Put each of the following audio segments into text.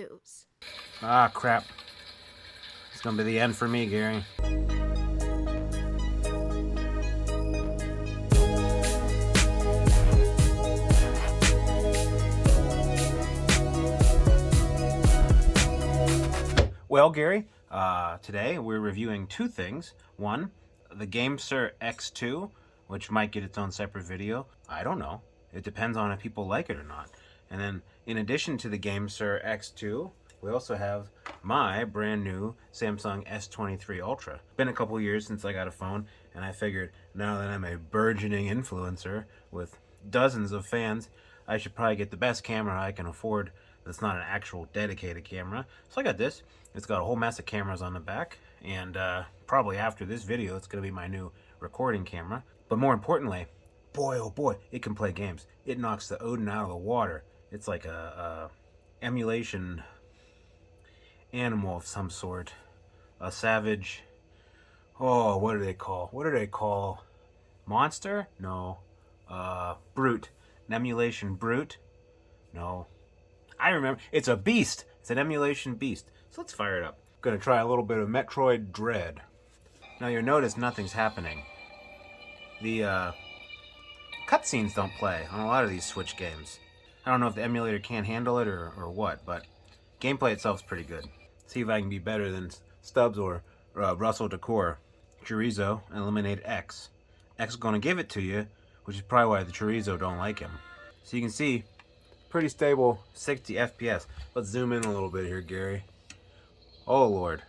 news. Ah, crap. It's gonna be the end for me, Gary. Well, Gary, today we're reviewing two things. One, the GameSir X2, which might get its own separate video. I don't know. It depends on if people like it or not. And then, in addition to the GameSir X2, we also have my brand new Samsung S23 Ultra. Been a couple years since I got a phone, and I figured now that I'm a burgeoning influencer with dozens of fans, I should probably get the best camera I can afford that's not an actual dedicated camera. So I got this. It's got a whole mess of cameras on the back, and probably after this video it's going to be my new recording camera. But more importantly, boy oh boy, it can play games. It knocks the Odin out of the water. It's like a emulation animal of some sort. A savage, oh, what do they call? Monster? No. Brute. An emulation brute? No. I remember. It's a beast. It's an emulation beast. So let's fire it up. I'm gonna try a little bit of Metroid Dread. Now you'll notice nothing's happening. The cutscenes don't play on a lot of these Switch games. I don't know if the emulator can't handle it or what, but gameplay itself's pretty good. See if I can be better than Stubbs or Russell Decor. Chorizo, eliminate X. X is gonna give it to you, which is probably why the Chorizo don't like him. So you can see, pretty stable 60 FPS. Let's zoom in a little bit here, Gary. Oh Lord.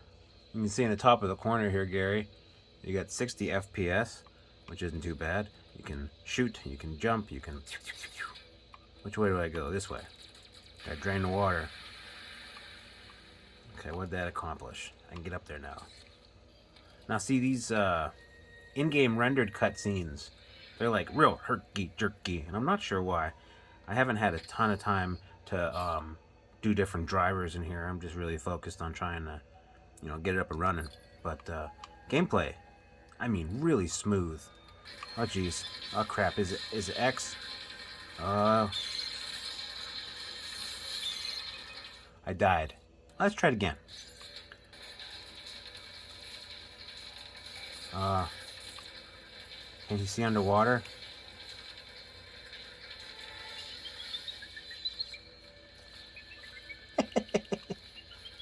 You can see in the top of the corner here, Gary, you got 60 FPS, which isn't too bad. You can shoot, you can jump, you can... Which way do I go? This way. Gotta drain the water. Okay, what did that accomplish? I can get up there now. Now see these in-game rendered cutscenes. They're like real herky-jerky, and I'm not sure why. I haven't had a ton of time to do different drivers in here. I'm just really focused on trying to, get it up and running. But gameplay, I mean, really smooth. Oh geez. Oh crap. Is it X? I died. Let's try it again. Can you see underwater?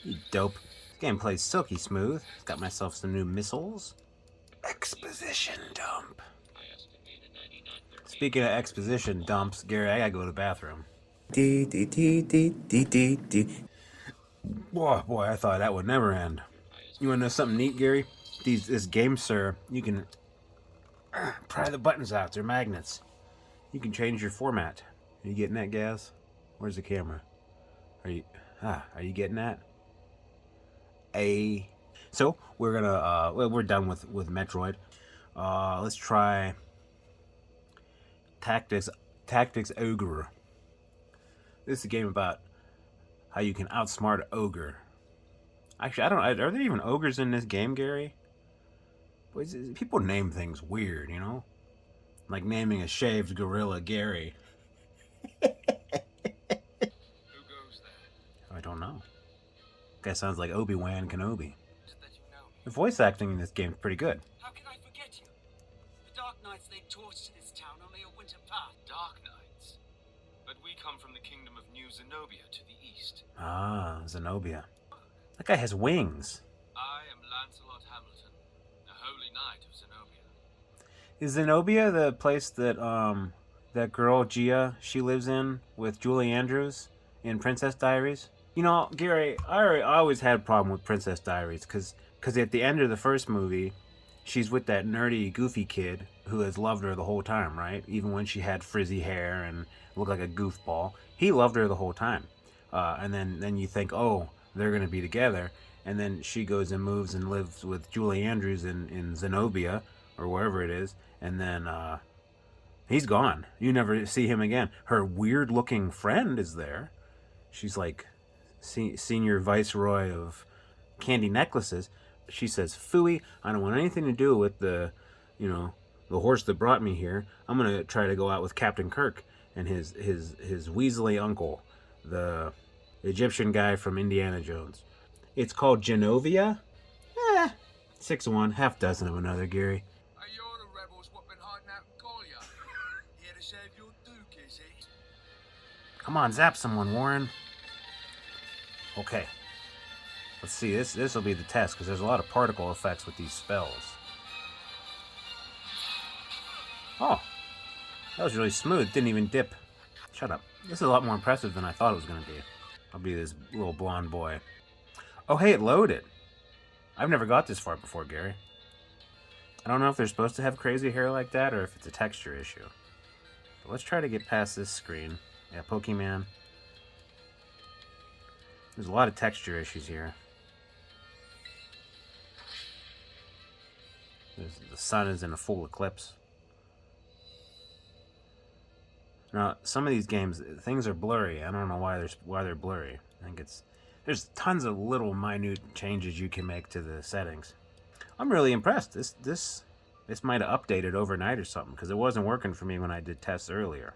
You dope. This game plays silky smooth. Got myself some new missiles. Exposition dump. Speaking of exposition dumps, Gary, I gotta go to the bathroom. Boy, I thought that would never end. You wanna know something neat, Gary? This GameSir, you can pry the buttons out. They're magnets. You can change your format. Are you getting that, Gaz? Where's the camera? Are you getting that? So we're gonna we're done with Metroid. Let's try Tactics Ogre. This is a game about how you can outsmart an ogre. Actually, I don't. Are there even ogres in this game, Gary? People name things weird, like naming a shaved gorilla Gary. Who goes there? I don't know. Guy sounds like Obi-Wan Kenobi. The voice acting in this game is pretty good. How can I forget you? The Dark Knights laid torch to this town only a winter path. Dark Knights. But we come from the kingdom of New Zenobia to the east. Ah, Zenobia. That guy has wings. I am Lancelot Hamilton, the Holy Knight of Zenobia. Is Zenobia the place that that girl Gia, she lives in with Julie Andrews in Princess Diaries? Gary, I always had a problem with Princess Diaries because at the end of the first movie, she's with that nerdy, goofy kid who has loved her the whole time, right? Even when she had frizzy hair and looked like a goofball, he loved her the whole time. And then you think, oh, they're gonna be together, and then she goes and moves and lives with Julie Andrews in Zenobia or wherever it is, and then he's gone. You never see him again. Her weird-looking friend is there. She's like senior viceroy of candy necklaces. She says, "Phooey, I don't want anything to do with the horse that brought me here. I'm gonna try to go out with Captain Kirk and his Weasley uncle, the Egyptian guy from Indiana Jones. It's called Genovia? 6-1, half dozen of another, Gary. Are you all the rebels what been hiding out in Golia? Here to save your duke, is it? Come on, zap someone, Warren. Okay. Let's see, this will be the test, because there's a lot of particle effects with these spells. Oh, that was really smooth. Didn't even dip. Shut up. This is a lot more impressive than I thought it was going to be. I'll be this little blonde boy. Oh, hey, it loaded. I've never got this far before, Gary. I don't know if they're supposed to have crazy hair like that or if it's a texture issue. But let's try to get past this screen. Yeah, Pokemon. There's a lot of texture issues here. The sun is in a full eclipse. Now, some of these games, things are blurry. I don't know why they're blurry. I think there's tons of little minute changes you can make to the settings. I'm really impressed. This might have updated overnight or something, because it wasn't working for me when I did tests earlier.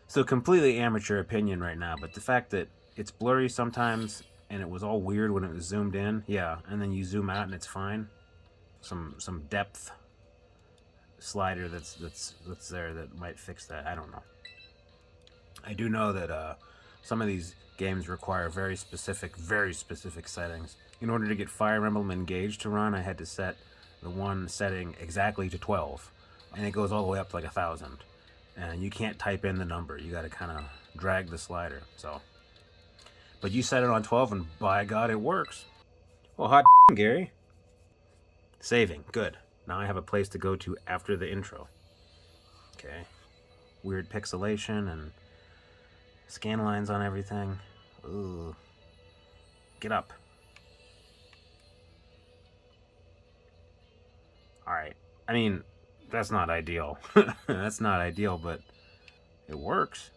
So completely amateur opinion right now, but the fact that it's blurry sometimes and it was all weird when it was zoomed in, yeah, and then you zoom out and it's fine. Some depth slider that's there that might fix that. I don't know. I do know that some of these games require very specific settings. In order to get Fire Emblem Engage to run, I had to set the one setting exactly to 12, and it goes all the way up to like 1,000. And you can't type in the number. You got to kind of drag the slider. So, but you set it on 12, and by God, it works. Well, hot Gary. Saving, good. Now I have a place to go to after the intro. Okay. Weird pixelation and scan lines on everything. Ooh. Get up. Alright. I mean, that's not ideal. That's not ideal, but it works.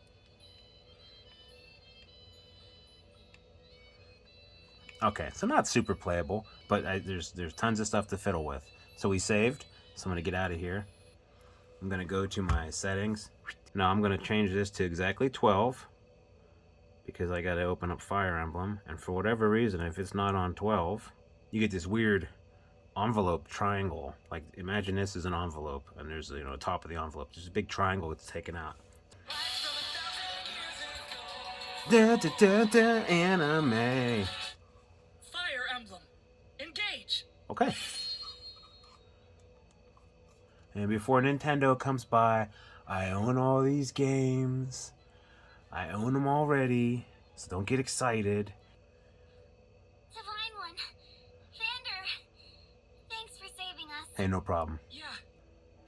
Okay, so not super playable, but there's tons of stuff to fiddle with. So we saved, so I'm going to get out of here. I'm going to go to my settings. Now I'm going to change this to exactly 12, because I got to open up Fire Emblem, and for whatever reason, if it's not on 12, you get this weird envelope triangle. Like, imagine this is an envelope, and there's, top of the envelope, there's a big triangle that's taken out. Da da da da, anime. Fire Emblem, engage. Okay. And before Nintendo comes by, I own all these games. I own them already, so don't get excited. Divine One, Vander, thanks for saving us. Hey, no problem.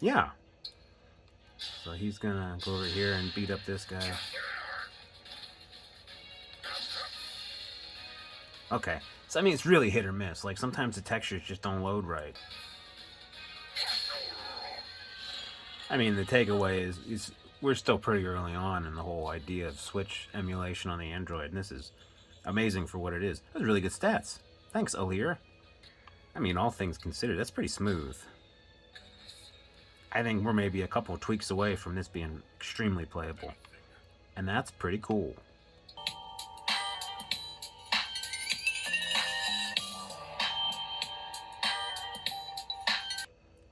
Yeah. So he's gonna go over here and beat up this guy. Okay. So, I mean, it's really hit or miss. Like, sometimes the textures just don't load right. I mean, the takeaway is we're still pretty early on in the whole idea of Switch emulation on the Android, and this is amazing for what it is. Those are really good stats. Thanks, Alir. I mean, all things considered, that's pretty smooth. I think we're maybe a couple of tweaks away from this being extremely playable. And that's pretty cool.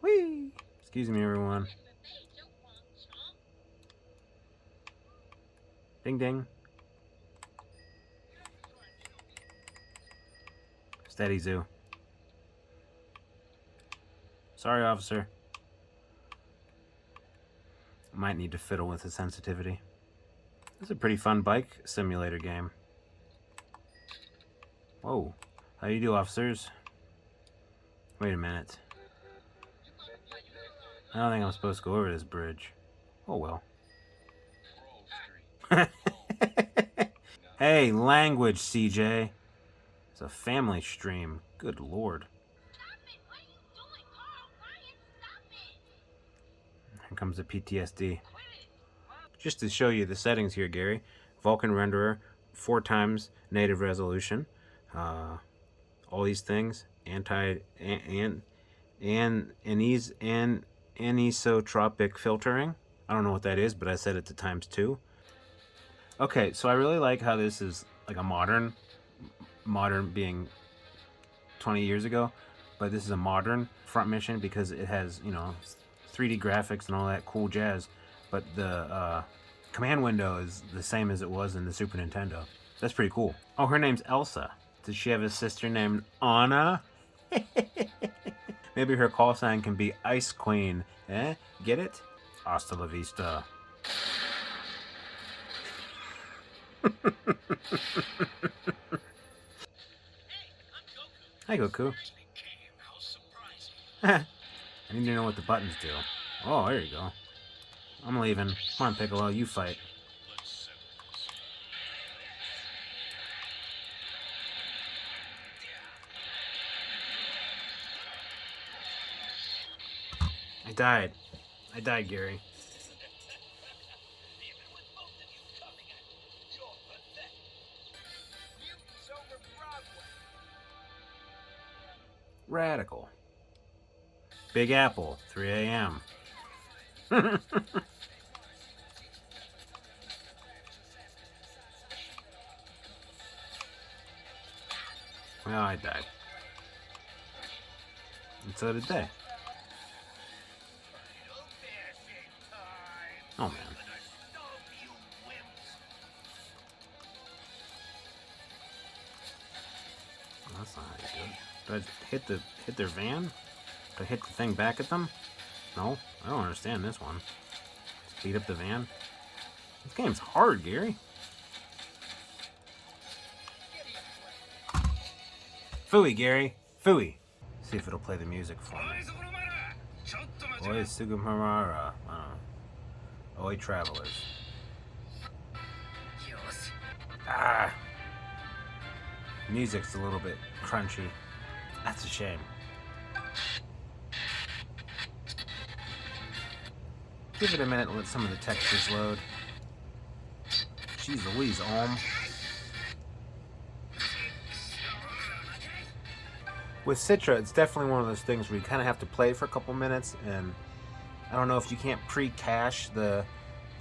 Whee! Excuse me, everyone. Ding ding. Steady, Zoo. Sorry, officer. Might need to fiddle with the sensitivity. This is a pretty fun bike simulator game. Whoa. How do you do, officers? Wait a minute. I don't think I'm supposed to go over this bridge. Oh well. Hey, language, CJ. It's a family stream. Good lord. Here comes the PTSD. Just to show you the settings here, Gary. Vulkan renderer, 4 times native resolution. All these things. Anisotropic filtering. I don't know what that is, but I set it to ×2. Okay, so I really like how this is like a modern being 20 years ago, but this is a modern front mission because it has, you know, 3D graphics and all that cool jazz, but the command window is the same as it was in the Super Nintendo. That's pretty cool. Oh, her name's Elsa. Does she have a sister named Anna? Maybe her call sign can be Ice Queen. Eh? Get it? Hasta la vista. Hi, Goku. I need to know what the buttons do. Oh, there you go. I'm leaving. Come on, Piccolo, you fight. I died. I died, Gary. Radical. Big Apple, 3 a.m. Well, I died. And so did they. Oh, man. Well, that's not how you do it. Do I hit their van? Do I hit the thing back at them? No, I don't understand this one. Just beat up the van. This game's hard, Gary. Phooey, Gary. Phooey. See if it'll play the music for me. Oi, Sugimura. Oi, travelers. Ah! Music's a little bit crunchy. That's a shame. Give it a minute and let some of the textures load. Jeez Louise, Ohm. With Citra, it's definitely one of those things where you kind of have to play for a couple minutes, and I don't know if you can't pre-cache the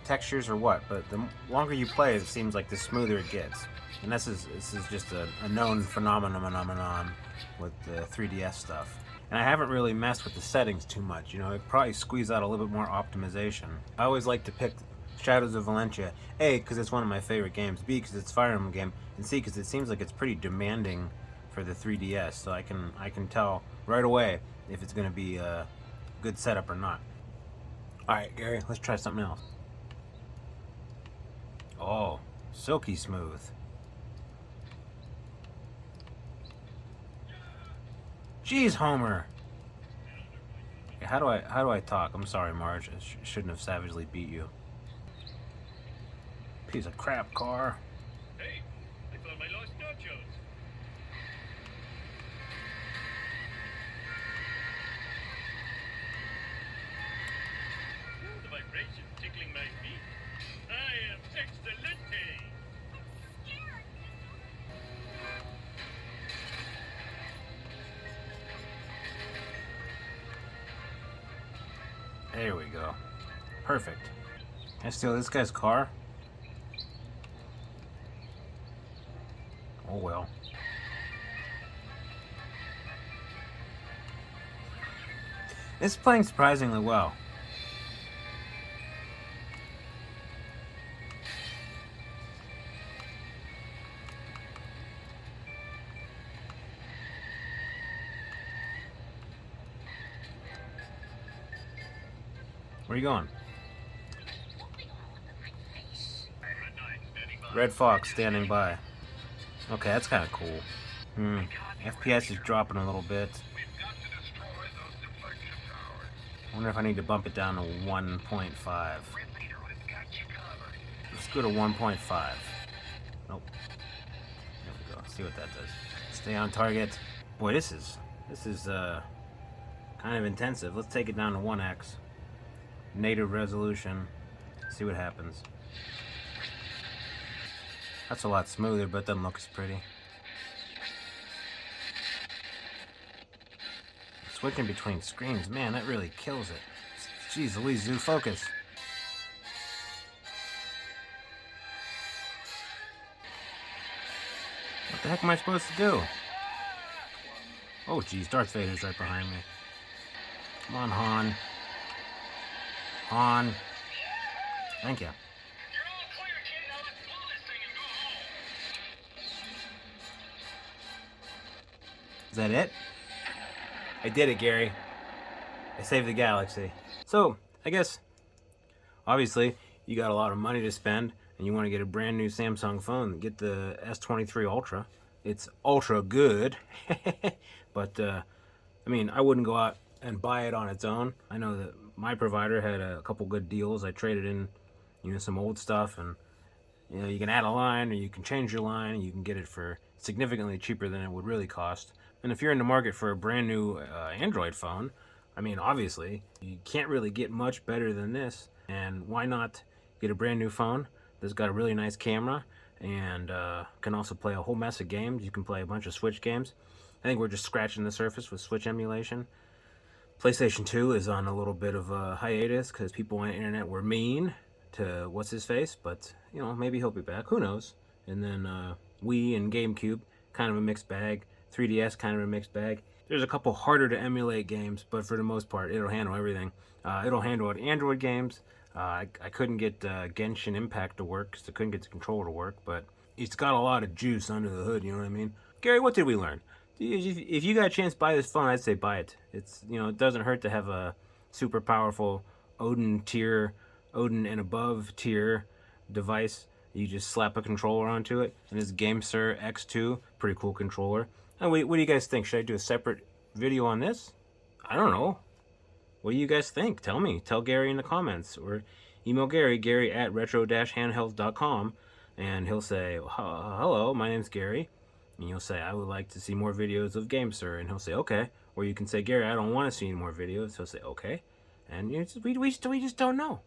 textures or what, but the longer you play, it seems like the smoother it gets. And this is just a known phenomenon with the 3DS stuff. And I haven't really messed with the settings too much, you know, I'd probably squeeze out a little bit more optimization. I always like to pick Shadows of Valentia, A, because it's one of my favorite games, B, because it's a Fire Emblem game, and C, because it seems like it's pretty demanding for the 3DS, so I can tell right away if it's going to be a good setup or not. Alright, Gary, let's try something else. Oh, silky smooth. Jeez, Homer. Okay, how do I talk? I'm sorry, Marge. I shouldn't have savagely beat you. Piece of crap car. Hey, I found my lost nachos. The vibration tickling my feet. I am excelente. There we go. Perfect. Can I steal this guy's car? Oh well. It's playing surprisingly well. Where are you going? Red Fox standing by. Okay, that's kind of cool. FPS is dropping a little bit. I wonder if I need to bump it down to 1.5. Let's go to 1.5. Nope. There we go. See what that does. Stay on target. Boy, this is kind of intensive. Let's take it down to 1x. Native resolution. See what happens. That's a lot smoother, but it doesn't look as pretty. Switching between screens, man, that really kills it. Jeez Louise, Zoo, focus. The heck am I supposed to do? Oh, geez, Darth Vader's right behind me. Come on, Han. Han. Thank you. Is that it? I did it, Gary. I saved the galaxy. So, I guess, obviously, you got a lot of money to spend, and you want to get a brand new Samsung phone. Get the S23 Ultra. It's ultra good. But, I mean, I wouldn't go out and buy it on its own. I know that my provider had a couple good deals. I traded in, some old stuff, and, you can add a line, or you can change your line, and you can get it for significantly cheaper than it would really cost. And if you're in the market for a brand new Android phone, I mean, obviously, you can't really get much better than this. And why not get a brand new phone that's got a really nice camera and can also play a whole mess of games. You can play a bunch of Switch games. I think we're just scratching the surface with Switch emulation. PlayStation 2 is on a little bit of a hiatus because people on the internet were mean to what's-his-face, but, maybe he'll be back. Who knows? And then Wii and GameCube, kind of a mixed bag. 3DS, kind of a mixed bag. There's a couple harder to emulate games, but for the most part, it'll handle everything. It'll handle Android games. I couldn't get Genshin Impact to work because I couldn't get the controller to work, but it's got a lot of juice under the hood, you know what I mean? Gary, what did we learn? If you got a chance to buy this phone, I'd say buy it. It's, it doesn't hurt to have a super powerful Odin and above tier device. You just slap a controller onto it, and it's GameSir X2, pretty cool controller. And what do you guys think? Should I do a separate video on this? I don't know. What do you guys think? Tell me. Tell Gary in the comments, or email Gary at retro-handhelds.com, and he'll say, hello, my name's Gary. And you'll say, I would like to see more videos of GameSir, and he'll say, okay. Or you can say, Gary, I don't want to see any more videos. He'll say, okay. And we just don't know.